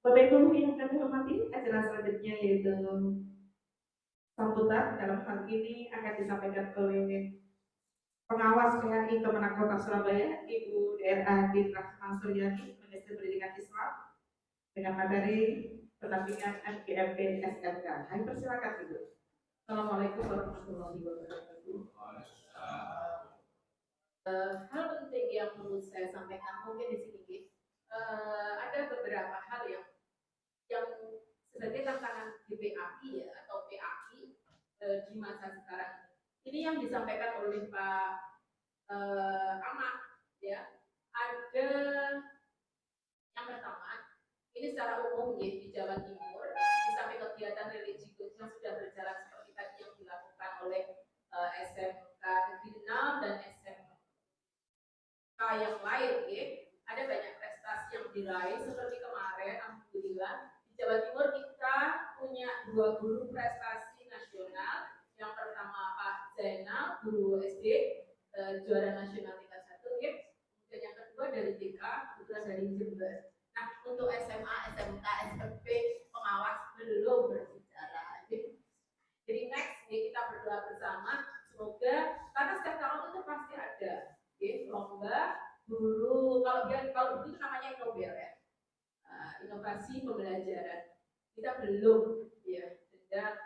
Bapak Ibu yang kami hormati, acara selanjutnya yaitu sambutan dalam hal ini akan disampaikan oleh pengawas PAI Kemenak Kota Surabaya, Ibu DRA Rahma Suryani, Ministeri Pendidikan Islam, dengan materi pendampingan NGMP SMK. Kami persilakan Ibu. Assalamualaikum warahmatullahi wabarakatuh. Hal penting yang perlu saya sampaikan mungkin di sini, ada beberapa hal yang sebagai tantangan di PAI ya atau PAI di masa sekarang ini yang disampaikan oleh Pak Ahmad ya. Ada yang pertama, ini secara umum ya, di Jawa Timur di samping kegiatan religius yang sudah berjalan seperti tadi yang dilakukan oleh SMK Negeri 6 dan SMK yang lain ya, ada banyak prestasi yang diraih seperti kemarin. Alhamdulillah di Jawa Timur kita punya 2 guru prestasi nasional. Yang pertama Pak Zainal, guru SD, juara nasional tingkat 1 ya. Dan yang kedua dari TK, kebetulan dari Jember. Nah, untuk SMA, SMK, SMP, pengawas belum berbicara. Jadi next ya, kita berdoa bersama semoga, karena setiap tahun itu pasti ada lomba guru, kalau itu namanya Nobel ya, inovasi pembelajaran. Kita belum ya, dan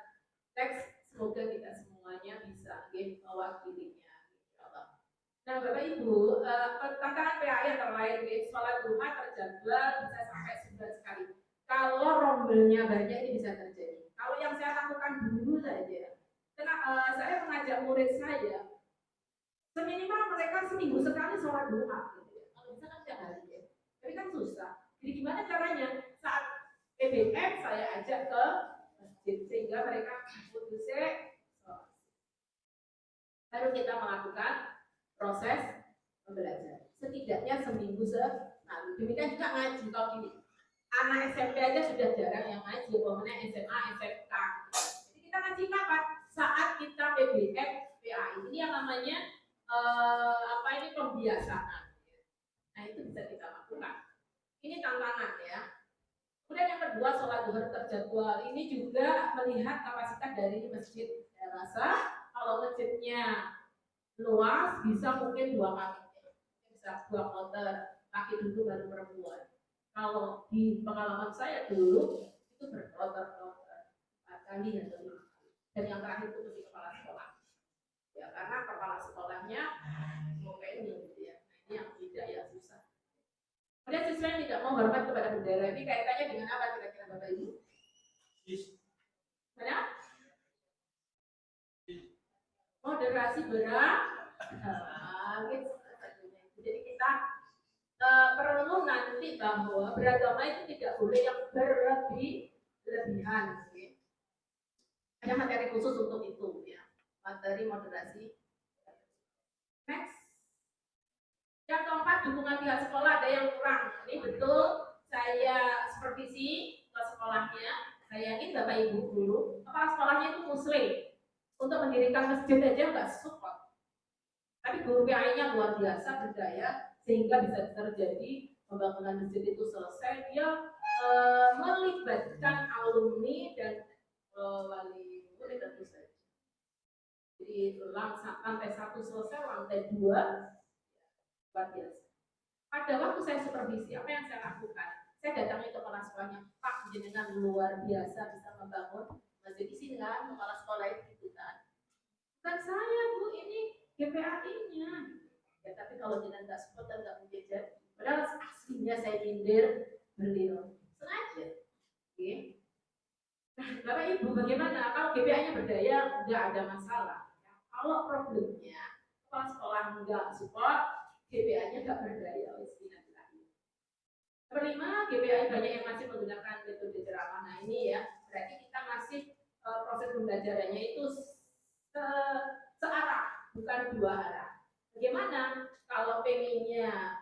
next semoga kita semuanya bisa mewakilinya. Nah Bapak Ibu, tantangan PAI yang lain, sholat duha terjadwal bisa sampai 9 kali. Kalau rombelnya banyak ini bisa terjadi. Kalau yang saya lakukan dulu saja, karena saya mengajak murid saya, seminimal mereka seminggu sekali sholat duha. Kalau bisa kan tiap hari ya, tapi kan susah. Jadi gimana caranya? Saat PBM saya ajak ke masjid sehingga mereka kudusnya baru kita melakukan proses pembelajaran setidaknya seminggu sekali. Demikian juga ngaji. Kalau gini, anak SMP aja sudah jarang yang ngaji, pokoknya SMA, SMK. Jadi kita ngaji kapan? Saat kita PBM, PAI. Ini yang namanya ini pembiasaan. Nah itu bisa kita lakukan. Ini tantangan ya. Kemudian yang kedua, sholat duha terjadwal. Ini juga melihat kapasitas dari masjid. Saya rasa kalau masjidnya luas bisa mungkin 2 kali, bisa 2 kloter laki dulu baru perempuan. Kalau di pengalaman saya dulu itu berkloter-kloter 4 kali atau 5 kali. Dan yang terakhir itu di kepala sekolah. Ya karena kepala sekolahnya mungkin gitu ya. Nah, ini yang tidak ya susah. Kemudian siswa yang tidak mau hormat kepada bendera ini kaitannya dengan apa kira-kira Bapak Ibu? Mana? Moderasi berat. Jadi kita perlu nanti bahwa beragama itu tidak boleh yang berlebihan. Ada materi khusus untuk itu ya, materi moderasi. Next. Yang keempat, dukungan pihak sekolah ada yang kurang. Ini betul, saya supervisi ke sekolahnya. Saya yakin Bapak Ibu guru, kepala sekolahnya itu muslim. Untuk mendirikan masjid aja nggak support. Tapi guru PAI-nya luar biasa berdaya sehingga bisa terjadi pembangunan masjid itu selesai. Dia melibatkan alumni dan wali murid tentu saja. Jadi lantai 1 selesai, lantai 2 luar biasa. Pada waktu saya supervisi, apa yang saya lakukan? Saya datangi kepala sekolahnya, Pak, jenengan luar biasa bisa membangun masjid di sini kan, kepala sekolah itu kan. Bukan saya Bu, ini GPAI-nya. Ya tapi kalau jenengan nggak support dan nggak menjajar, padahal aslinya saya nyindir beliau sengaja. Oke. Nah, Bapak Ibu bagaimana? Kalau GPA-nya berdaya nggak ada masalah. Kalau problemnya kepala sekolah nggak support, GPA-nya nggak berdaya. Kelima, GPA banyak yang masih menggunakan metode ceramah. Nah ini ya, berarti kita masih proses pembelajarannya itu searah, bukan 2 arah. Bagaimana kalau pengennya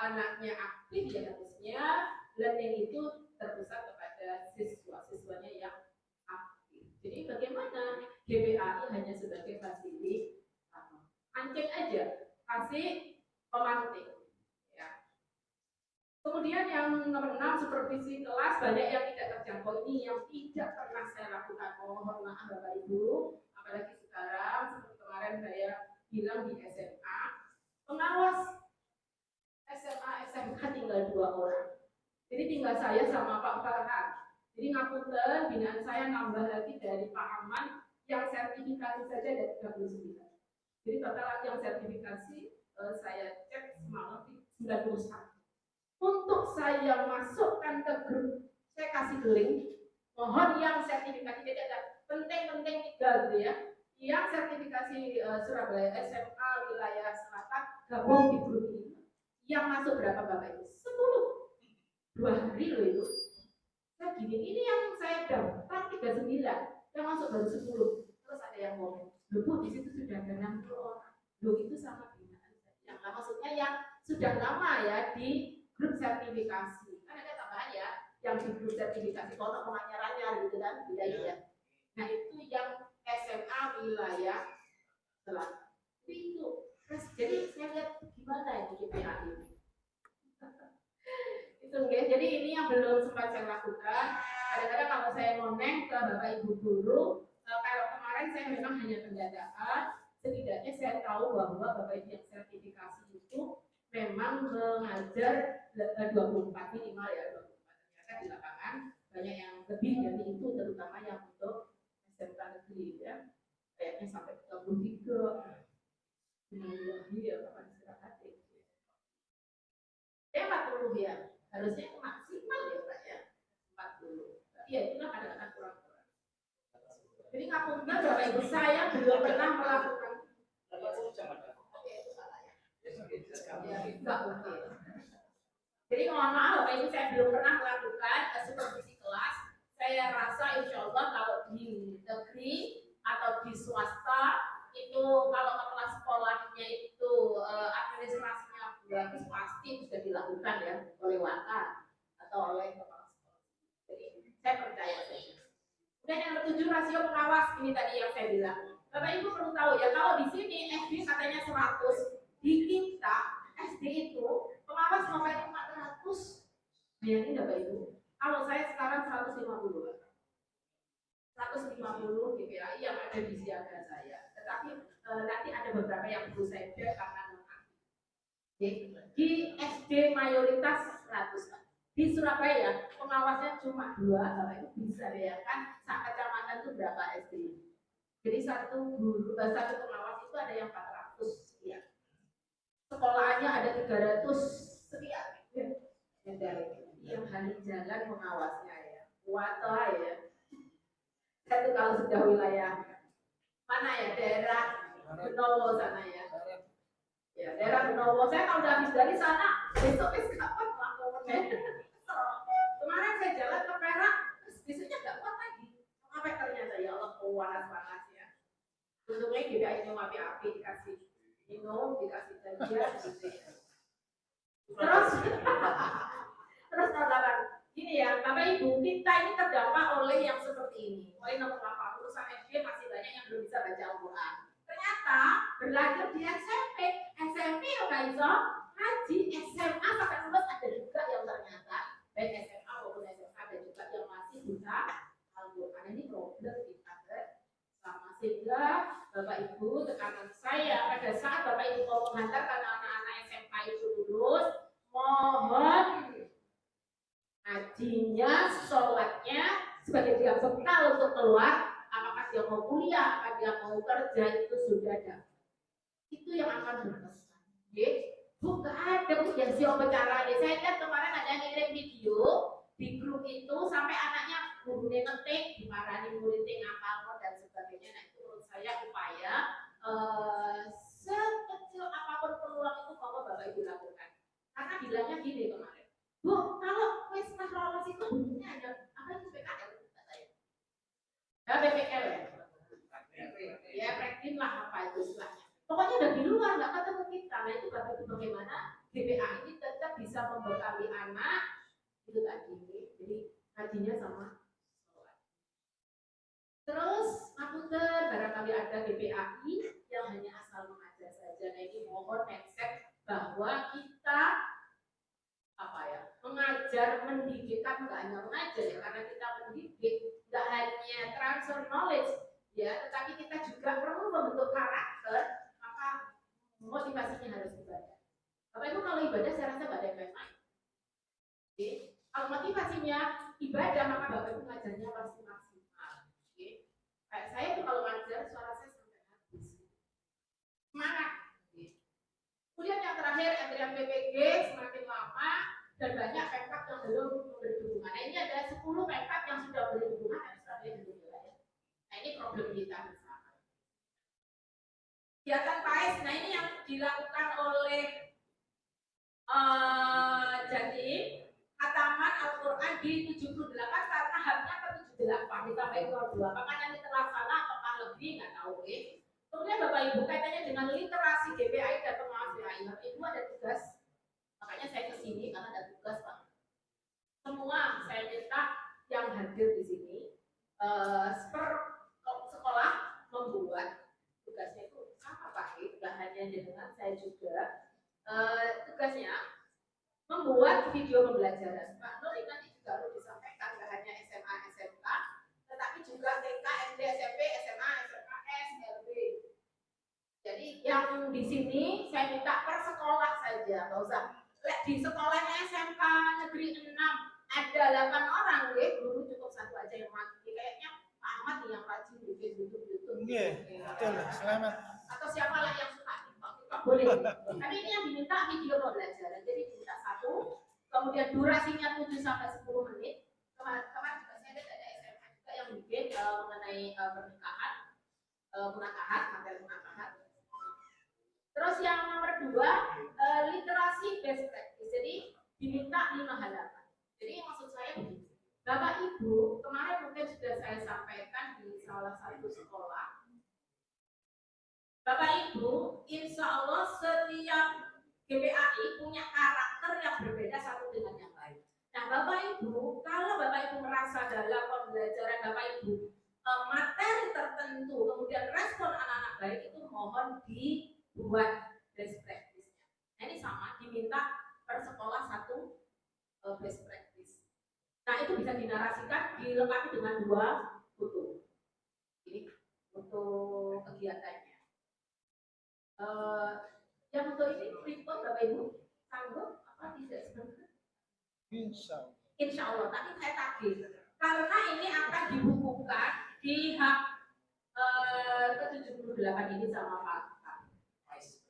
anaknya aktif, ya harusnya learning itu terpusat kepada siswanya yang aktif. Jadi bagaimana GPAI hanya sebagai fasilitator, anceng aja, kasih pemantik. Ya. Kemudian yang nomor 6, supervisi kelas banyak yang tidak terjangkau ini yang tidak pernah saya lakukan. Mohon maaf Bapak Ibu, apalagi sekarang seperti kemarin saya bilang di SMA, pengawas SMA SMK tinggal 2 orang. Jadi tinggal saya sama Pak Farhan. Jadi ngapunten binaan saya nambah lagi dari Pak Aman yang sertifikasi saja ada 39. Jadi total yang sertifikasi saya cek semalam 91. Untuk saya masukkan ke grup, saya kasih link. Mohon yang sertifikasi, jadi ada penting-penting 3 gitu ya. Yang sertifikasi Surabaya SMA wilayah selatan gabung di grup ini. Yang masuk berapa Bapak Ibu? 10. 2 hari loh itu. Saya gini, ini yang saya daftar 39, yang masuk baru 10. Terus ada yang ngomong, loh Bu, di situ sudah ada 60 orang. Loh itu sama binaan saya. Nah, maksudnya yang sudah lama ya di grup sertifikasi. Kan ada tambahan ya, yang di grup sertifikasi kalau penganyarannya gitu kan, tidak ya. Nah itu yang SMA wilayah selatan. Itu. Terus jadi saya lihat gimana ini KPA ini. Itu guys. Jadi ini yang belum sempat saya lakukan. Kadang-kadang kalau saya ngomong ke Bapak Ibu guru, kalau kemarin saya memang hanya pendadaan, setidaknya saya tahu bahwa Bapak Ibu yang sertifikasi itu memang mengajar 24 minimal ya 24. Ternyata di lapangan banyak yang lebih dari itu, terutama yang untuk SMK negeri ya. Kayaknya sampai 33. Iya, kapan istirahat ya 40 ya. Harusnya maksimal ya Pak ya. 40. Iya, itulah kadang-kadang kurang-kurang. Jadi ngapunten Bapak Ibu, saya belum pernah melakukan jadi mohon maaf Bapak Ibu, saya belum pernah melakukan supervisi kelas. Saya rasa insya Allah kalau di negeri atau di swasta itu kalau kepala sekolahnya itu administrasinya bagus pasti bisa dilakukan ya oleh waka atau oleh kepala sekolah. Jadi saya percaya saja. Dan yang ketujuh, rasio pengawas ini tadi yang saya bilang. Bapak Ibu perlu tahu ya, kalau di sini SD katanya 100, di kita SD itu pengawas makanya 400. Bayangin Bapak Ibu, kalau saya sekarang 150 GPAI yang ada di siaga saya. Tetapi nanti ada beberapa yang perlu saya cek karena di SD mayoritas 100. Di Surabaya pengawasnya cuma 2, Bapak Ibu bisa bayangkan saat kecamatan itu berapa SD. Jadi satu pengawas itu ada yang 400 sekian. Sekolahnya ada 300 sekian. Yang hari jalan pengawasnya ya. Kuatlah ya. Itu kalau sudah wilayah mana ya, daerah Benowo sana ya. Ya, daerah Benowo. Saya kalau udah habis dari sana, besok kapan melakukan. Kemarin saya jalan ke Perak, besoknya nggak kuat lagi. Sampai ternyata ya Allah panas ya. Untungnya tidak ini api-api dikasih minum, dikasih jajan gitu ya. Terus saudara, gini ya, Bapak Ibu, kita ini terdampak oleh yang seperti ini. Mulai nomor 80 sampai SD masih banyak yang belum bisa baca Al-Quran. Ternyata belajar di SMP ya Kak Iso, ngaji SMA sampai lulus ada juga yang ternyata baik SMA maupun SMA ada juga yang masih bisa Al-Quran. Ini problem kita sama, sehingga Bapak Ibu tekanan saya pada saat Bapak Ibu mau menghantarkan anak-anak SMA itu lulus, mohon ngajinya, sholatnya sebagai dia bekal untuk keluar. Apakah dia mau kuliah, apakah dia mau kerja, itu sudah ada. Itu yang akan berkesan. Bukan ada yang siapa cara deh. Saya lihat kemarin ada yang ngirim video di grup itu sampai anaknya gurunya ngetik, dimarahin muridnya ngapal dan sebagainya. Nah itu menurut saya upaya sekecil apapun peluang itu kalau Bapak Ibu lakukan. Karena bilangnya gini kemarin, Bu, kalau wis lolos itu buktinya ada apa itu PKL katanya. Ya PPL ya. Ya praktik lah apa itu istilahnya. Pokoknya udah di luar nggak ketemu kita. Nah itu Bapak Ibu bagaimana GPA ini tetap bisa membekali anak itu tadi. Jadi ngajinya sama sholat. Terus ngapunten barangkali ada GPAI yang hanya asal mengajar saja. Nah ini mohon mindset bahwa kita mengajar, mendidik kan nggak hanya mengajar. punya ibadah, maka Bapak Ibu ngajarnya pasti maksimal. Oke. Kayak saya tuh kalau ngajar suara saya sampai habis. Semangat. Kemudian yang terakhir antrian PPG semakin lama dan banyak pemkab yang belum memberi dukungan. Nah, ini ada 10 pemkab yang sudah memberi dukungan dan sudah belum ya. Nah, ini problem kita bersama. Kegiatan PAES, nah ini yang dilakukan oleh Jatim khataman Al-Quran di 78 karena haknya ke 78 ditambah 22. Apakah nanti terlaksana apakah lebih nggak tahu. Kemudian Bapak Ibu kaitannya dengan literasi GPI dan pengawas GPI, Bapak Ibu ada tugas, makanya saya kesini karena ada tugas Pak. Semua saya minta yang hadir di sini per sekolah membuat tugasnya itu sama Pak, tidak hanya dengan saya juga tugasnya membuat video pembelajaran. Pak Nur nanti juga perlu disampaikan tidak hanya SMA, SMK, tetapi juga TK, SD, SMP, SMA, SMKS, LB. Jadi yang di sini saya minta per sekolah saja, nggak usah. Di sekolahnya SMK Negeri 6 ada 8 orang, guru cukup satu aja yang mati. Kayaknya Pak Ahmad yang rajin bikin YouTube. Iya, betul. Selamat. Atau siapalah yang suka TikTok boleh. Tapi ini yang diminta video pembelajaran. Jadi diminta satu, kemudian durasinya 7 sampai 10 menit. Kemarin juga saya ada SMA juga yang bikin mengenai pernikahan, materi munakahat. Terus yang nomor 2, literasi best practice. Jadi diminta 5 halaman. Jadi maksud saya begini, Bapak Ibu kemarin mungkin sudah saya sampaikan di salah satu sekolah. Bapak Ibu, insya Allah setiap GPAI punya karakter yang berbeda satu dengan yang lain. Nah Bapak Ibu, kalau Bapak Ibu merasa dalam pembelajaran Bapak Ibu materi tertentu, kemudian respon anak-anak baik, itu mohon dibuat best practice-nya. Nah ini sama, diminta per sekolah satu best practice. Nah itu bisa dinarasikan, dilengkapi dengan 2 foto. Ini foto kegiatannya. Yang untuk ini report Bapak Ibu sanggup apa tidak sebenarnya? Insya Allah. Tapi saya tagih karena ini akan dibukukan di hak ke-78 ini sama Pak Vice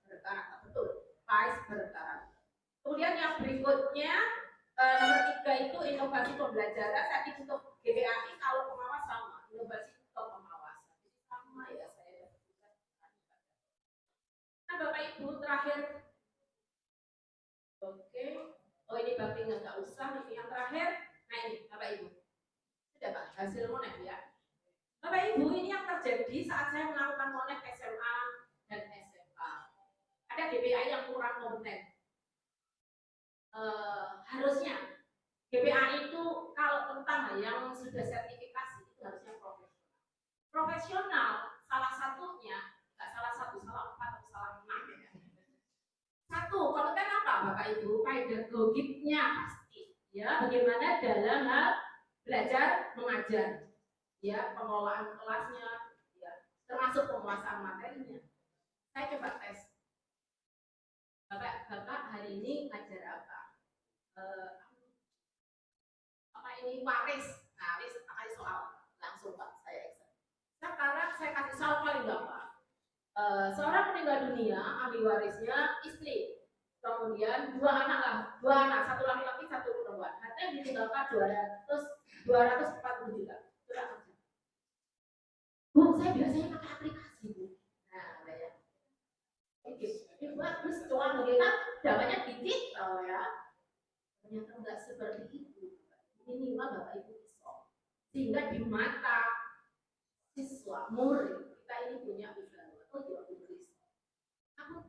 Berkarat, betul, Vice Berkarat. Kemudian yang berikutnya nomor 3 itu inovasi pembelajaran. Tadi untuk GPAI kalau pengawas sama, inovasi untuk pengawasan sama ya saya. Nah Bapak Ibu terakhir, oke, oh ini Bapak nggak usah, ini yang terakhir. Nah ini Bapak Ibu, sudah Pak hasil monek ya. Bapak Ibu ini yang terjadi saat saya melakukan monek SMA dan SMA. Ada GPAI yang kurang kompeten. Harusnya GPAI itu kalau tentang yang sudah sertifikasi itu harusnya profesional. Profesional salah satunya, nggak salah satu, salah 4 atau salah 6 ya. Satu, kompeten apa Bapak Ibu? Pedagogiknya pasti. Ya, bagaimana dalam hal belajar mengajar, ya, pengelolaan kelasnya, ya, termasuk penguasaan materinya. Saya coba tes. Bapak hari ini ngajar apa? Apa ini waris? Nah, waris pakai soal langsung Pak saya eksen. Sekarang saya kasih soal paling gampang. Seorang meninggal dunia, ahli warisnya istri, kemudian 2 anak, satu laki-laki, satu perempuan. Hartanya ditinggalkan 240 juta. Bu, saya biasanya pakai aplikasi Bu. Nah, ya. Ini bagus, cuma kita dalamnya titik, ya. Ternyata enggak seperti itu. Minimal Bapak Ibu bisa. Sehingga di mata siswa, murid, kita ini punya evaluasi. Oh, juga aku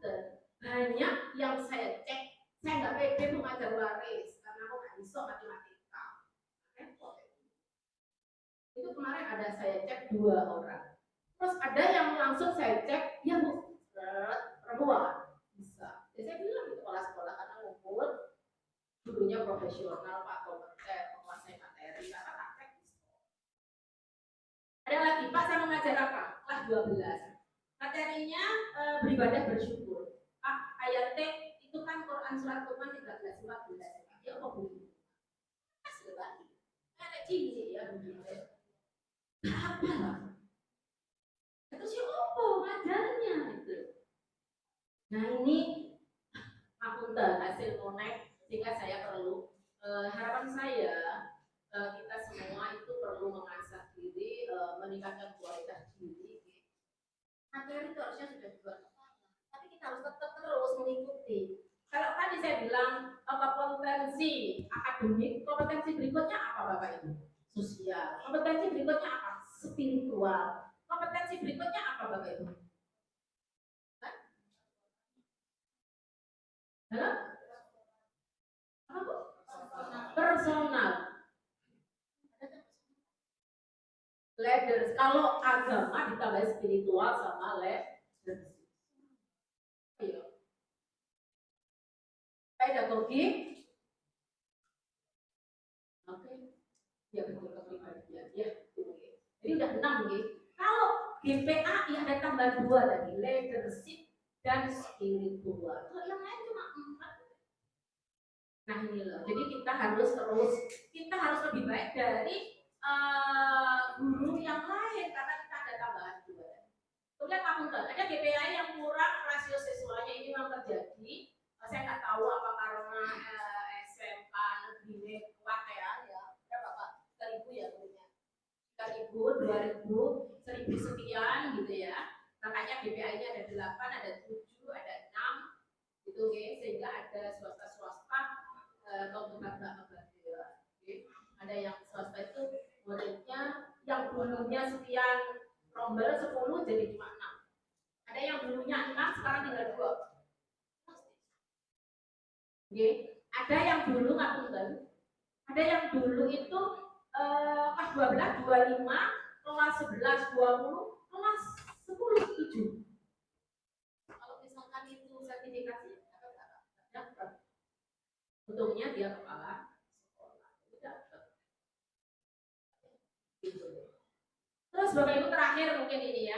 banyak yang saya cek, saya nggak pede mengajar waris karena aku nggak bisa matematika. Repot. Itu kemarin ada saya cek 2 orang. Terus ada yang langsung saya cek, ya Bu, perempuan bisa. Jadi saya bilang di sekolah-sekolah karena ngumpul, gurunya profesional, Pak, kompeten, menguasai materi, karena praktek bisa. Ada lagi, Pak, saya mengajar apa? Kelas 12. Materinya beribadah bersyukur. Pak, ayat T itu kan Quran surat Quran 13 14. Ya apa Bu? cilik ya begitu. Apa lah? Itu si opo ngajarnya gitu. Nah ini akuntan hasil konek sehingga saya perlu harapan saya kita semua itu perlu mengasah diri, meningkatkan kualitas diri. Materi itu harusnya sudah dibuat, tapi kita harus tetap terus mengikuti. Kalau tadi saya bilang kompetensi akademik, kompetensi berikutnya apa Bapak Ibu? Sosial. Kompetensi berikutnya apa? Spiritual. Kompetensi berikutnya apa Bapak Ibu? Halo? Apa Bu? Personal. Leaders. Kalau agama ditambah spiritual sama leadership. Iya. Pedagogi. Oke. Ya betul kepribadian. Ya. Jadi udah 6 nih. Kalau GPAI ada tambah 2 tadi, leadership dan spiritual. Kalau yang lain cuma 4. Nah ini loh. Jadi kita harus lebih baik dari guru yang lain karena kita ada tambahan 2. Kemudian akuntan, ada GPAI yang kurang rasio siswanya ini memang terjadi. Saya nggak tahu apa karena SMK negeri kuat ya. Berapa Pak? 3.000 ya punya. 3.000, 2.000, 1.000 sekian gitu ya. Makanya GPAI-nya ada 8, ada 7, ada 6 gitu ya. Sehingga ada swasta atau lembaga ada yang swasta itu muridnya yang dulunya sekian rombel 10 jadi cuma 6. Ada yang dulunya 6 sekarang tinggal 2. Oke, ada yang dulu ngapunten. Ada yang dulu itu kelas 12 25, kelas 11 20, kelas 10 7. Kalau misalkan itu sertifikasi dapat. Untungnya dia kepala sekolah dapat. Terus Bapak Ibu terakhir mungkin ini ya,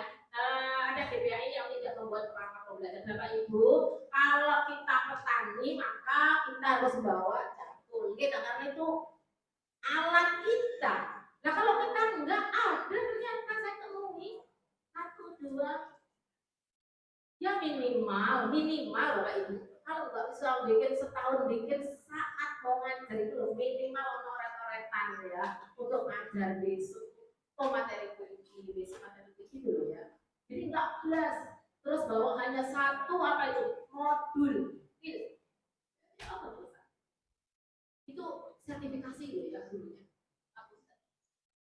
ada GPAI yang tidak membuat perangkat pembelajaran. Bapak Ibu, kalau kita petani maka kita harus bawa cakul, gitu, karena itu alat kita. Nah kalau kita enggak ada, ternyata saya temui 1, 2, ya minimal Bapak Ibu. Kalau nggak bisa bikin setahun bikin saat mau ngajar itu minimal oret-oretan ya untuk ngajar besok. Materi kunci, basic materi kunci dulu ya. Jadi nggak plus. Terus bawa hanya 1 apa itu modul. Gitu. Apa tuh? Itu sertifikasi gitu ya dulunya.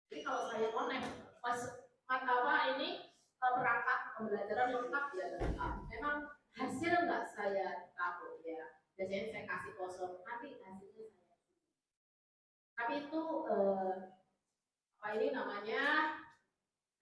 Jadi kalau saya konek pas apa ini perangkat pembelajaran lengkap ya lengkap. Memang hasil nggak saya tahu ya. Biasanya saya kasih kosong, nanti hasilnya saya. Tapi itu apa ini namanya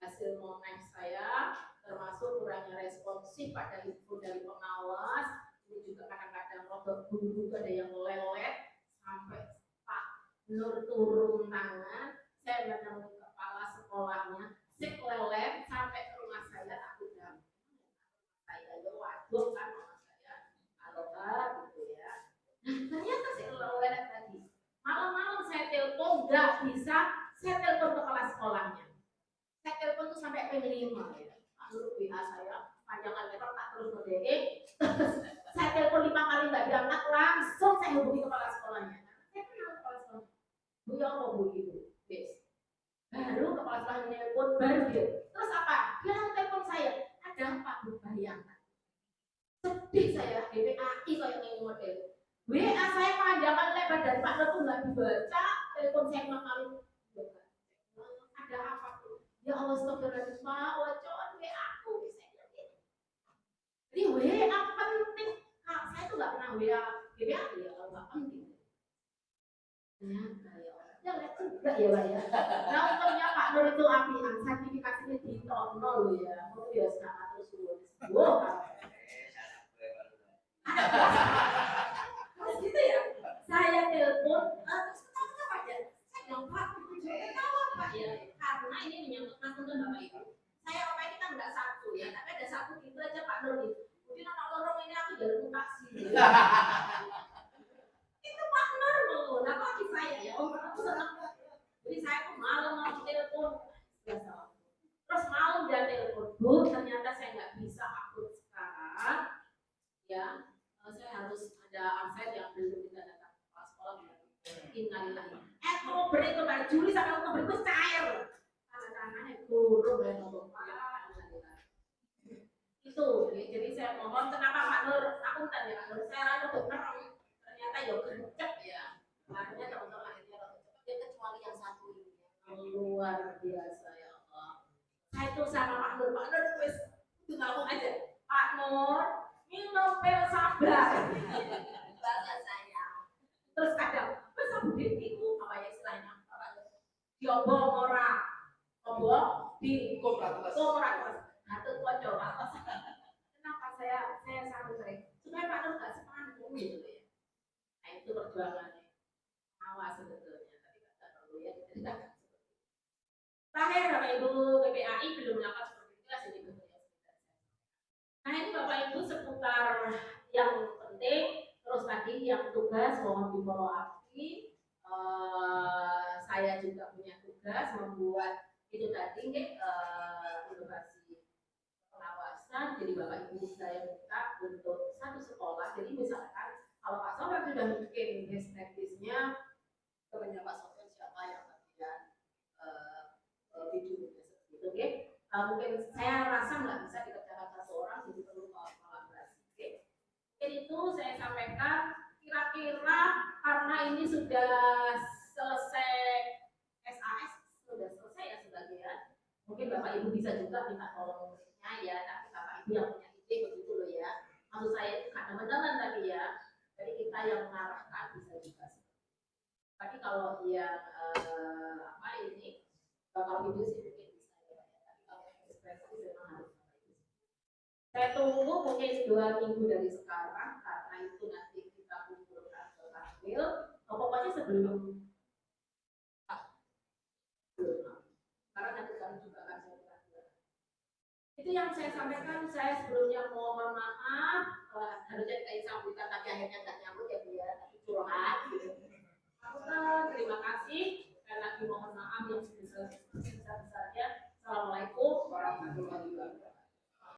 hasil monek saya, termasuk kurangnya responsif pada info dari pengawas. Ini juga kadang-kadang rotok guru ada yang lelet sampai Pak Nur turun tangan. Saya menemui kepala sekolahnya, sik lelet sampai ke rumah saya, aku bilang saya itu waduh kan sama saya, halo Pak gitu ya. Nah ternyata sik lelet tadi. Malam-malam saya telepon nggak bisa, saya telepon ke kepala sekolahnya. Saya telepon tuh sampai P5 ya. Lalu WA saya panjangan lebar tak terus nge-DE. Saya telepon 5 kali nggak diangkat, langsung saya hubungi kepala sekolahnya. Saya kenal kepala sekolah. Bu ya apa bu gitu, yes. Baru kepala sekolahnya telepon, baru dia. Terus apa? Dia langsung telepon saya. Ada apa bu? Bayangkan. Sedih saya, GPAI kayak ini model. WA saya panjangan lebar dari Pak Nur tuh nggak dibaca. Telepon saya 5 kali. Ada apa tuh? Ya Allah, astagfirullahaladzim, Pak, wacoan WA aku bisa gitu. Jadi WA penting. Kak, saya tuh nggak pernah WA GPA ya kalau nggak penting. Ternyata ya lihat juga ya Pak ya. Nah untungnya Pak Nur itu apian, sertifikasinya ditonton loh ya. Mau biasa sangat terus lulus. Wow. Terus gitu ya. Saya telepon, terus kenapa Pak ya? Saya bilang Pak, kenapa Pak ya? Karena ini menyangkut akuntan Bapak Ibu. Saya apa ini kan nggak satu ya, tapi ada satu gitu aja Pak Nur gitu. Mungkin anak lorong ini aku jadi mutasi. Itu Pak Nur loh, nah kok di saya ya, aku senang. Jadi saya Oktober itu dari Juli sampai Oktober itu cair. Tangannya turun dan ngomong itu. Jadi saya mohon kenapa Pak Nur akuntan ya Pak Nur, saya rasa dokter ternyata ya gercep ya. Makanya teman-teman akhirnya ya kecuali yang satu ini luar biasa ya Allah. Saya itu sama Pak Nur wis ngomong aja Pak Nur minum pil sabar. Bahasa saya. Terus kadang wis sabudin itu apa ya istilahnya Pak Nur. Diobong ora. Obong di korak. Atau kocok kenapa saya sanggup supaya Pak Nur nggak sepandung gitu ya. Nah itu perjuangannya awas sebetulnya tapi nggak perlu ya diceritakan. Terakhir Bapak Ibu PPAI belum melakukan seperti itu lah sini betul. Nah ini Bapak Ibu seputar yang penting. Terus tadi yang tugas mohon di follow up. Saya juga punya tugas membuat itu tadi inovasi pengawasan. Jadi Bapak Ibu saya minta untuk satu sekolah. Jadi misalkan kalau Pak Sofyan sudah bikin best practice-nya, kemudian Pak Sofyan siapa yang bagian video seperti itu, oke? Mungkin saya rasa nggak bisa dikerjakan satu orang, jadi perlu kolaborasi, oke? Mungkin itu saya sampaikan. Kira-kira karena ini sudah selesai SAS, sudah selesai ya sebagian. Mungkin Bapak Ibu bisa juga minta tolong muridnya ya, tapi Bapak Ibu yang punya ide begitu loh ya. Maksud saya itu kadang-kadang tadi ya, jadi kita yang mengarahkan bisa juga. Tapi kalau yang apa ini, kalau Ibu sih mungkin bisa ya, tapi kalau ekspresi memang harus. Saya tunggu mungkin 2 minggu dari sekarang karena itu nanti kita kumpulkan ke Kanwil. Pokoknya sebelum karena nanti kami juga akan saya. Itu yang saya sampaikan. Saya sebelumnya mohon maaf harusnya kita sambutan tapi akhirnya nggak nyambut ya Bu ya, tapi curhat gitu. Terima kasih.